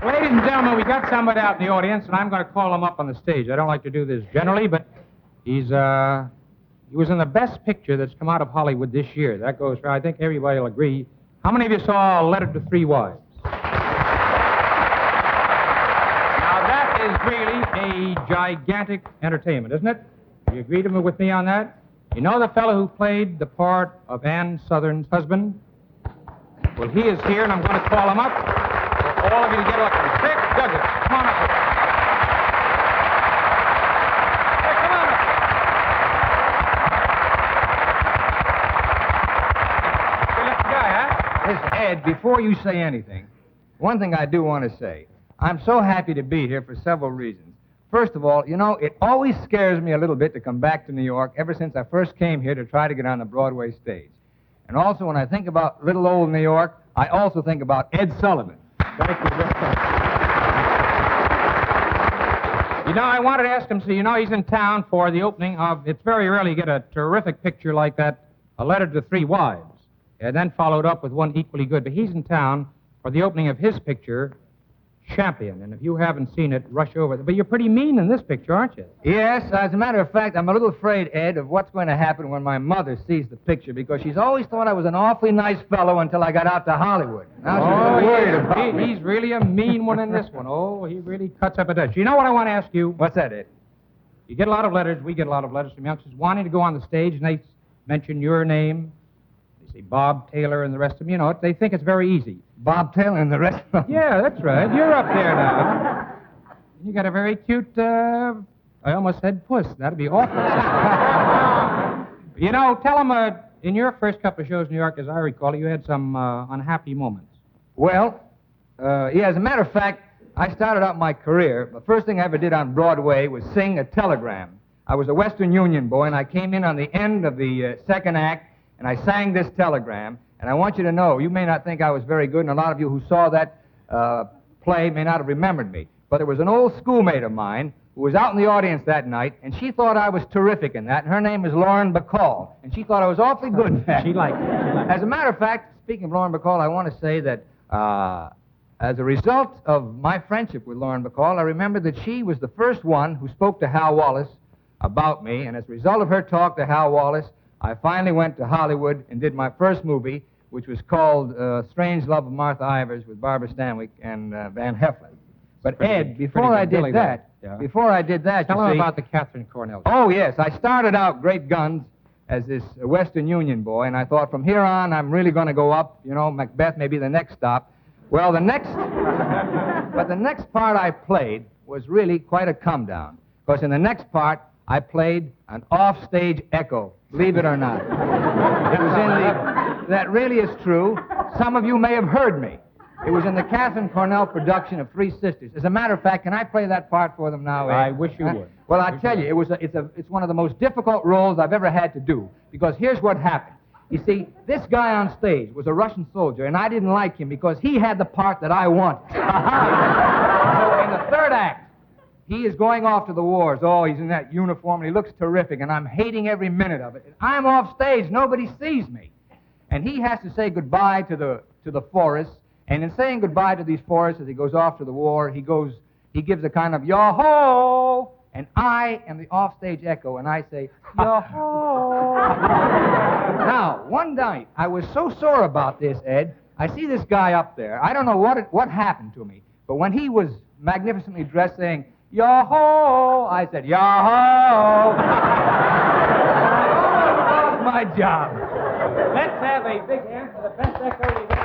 Ladies and gentlemen, we got somebody out in the audience, and I'm going to call him up on the stage. I don't like to do this generally, but he was in the best picture that's come out of Hollywood this year. That goes for, I think everybody will agree. How many of you saw Letter to Three Wives? Now, that is really a gigantic entertainment, isn't it? You agree with me on that? You know the fellow who played the part of Ann Sothern's husband? Well, he is here, and I'm going to call him up. For all of you to get up. Kirk Douglas, come on up. Hey, come on up. Good looking guy, huh? Listen, Ed, before you say anything, one thing I do want to say. I'm so happy to be here for several reasons. First of all, you know, it always scares me a little bit to come back to New York ever since I first came here to try to get on the Broadway stage. And also, when I think about little old New York, I also think about Ed Sullivan. Thank you very much. You know, I wanted to ask him, so you know he's in town for the opening of, it's very rare you get a terrific picture like that, A Letter to Three Wives, and then followed up with one equally good. But he's in town for the opening of his picture, Champion. And if you haven't seen it, rush over it. But you're pretty mean in this picture, aren't you? Yes, as a matter of fact, I'm a little afraid, Ed, of what's going to happen when my mother sees the picture, because she's always thought I was an awfully nice fellow until I got out to Hollywood. Now she's worried about me. He's really a mean one in this one. Oh, he really cuts up a Dutch. You know what I want to ask you? What's that, Ed? You get a lot of letters, we get a lot of letters from youngsters wanting to go on the stage, and they mention your name. They say Bob Taylor and the rest of them. You know, they think it's very easy. Bob Taylor and the rest of them? Yeah, that's right. You're up there now. You got a very cute, I almost said puss. That'd be awful. You know, tell them, in your first couple of shows in New York, as I recall, you had some unhappy moments. Well, yeah, as a matter of fact, I started out my career. The first thing I ever did on Broadway was sing a telegram. I was a Western Union boy, and I came in on the end of the second act, and I sang this telegram. And I want you to know, you may not think I was very good, and a lot of you who saw that play may not have remembered me. But there was an old schoolmate of mine who was out in the audience that night, and she thought I was terrific in that, and her name was Lauren Bacall, and she thought I was awfully good in that. She liked it. As a matter of fact, speaking of Lauren Bacall, I want to say that as a result of my friendship with Lauren Bacall, I remember that she was the first one who spoke to Hal Wallace about me, and as a result of her talk to Hal Wallace, I finally went to Hollywood and did my first movie, which was called Strange Love of Martha Ivers with Barbara Stanwyck and Van Heflin. But Ed, before I did that, Tell you them see, about the Catherine Cornell. Oh, yes, I started out great guns as this Western Union boy, and I thought from here on I'm really going to go up. You know, Macbeth may be the next stop. Well, the next part I played was really quite a come down, because in the next part I played an offstage echo, believe it or not. It was in the... That really is true. Some of you may have heard me. It was in the Catherine Cornell production of Three Sisters. As a matter of fact, can I play that part for them now, Ed? I wish you would. Well, I tell you, it's one of the most difficult roles I've ever had to do, because here's what happened. You see, this guy on stage was a Russian soldier, and I didn't like him because he had the part that I wanted. So in the third act, he is going off to the wars. Oh, he's in that uniform, and he looks terrific, and I'm hating every minute of it. And I'm off stage. Nobody sees me. And he has to say goodbye to the forests. And in saying goodbye to these forests as he goes off to the war, he gives a kind of yo-ho, and I am the offstage echo, and I say yo-ho. Now, one night, I was so sore about this, Ed. I see this guy up there. I don't know what happened to me, but when he was magnificently dressed saying yo-ho, I said yo-ho. That was my job. Let's have a big hand for the best echo we got.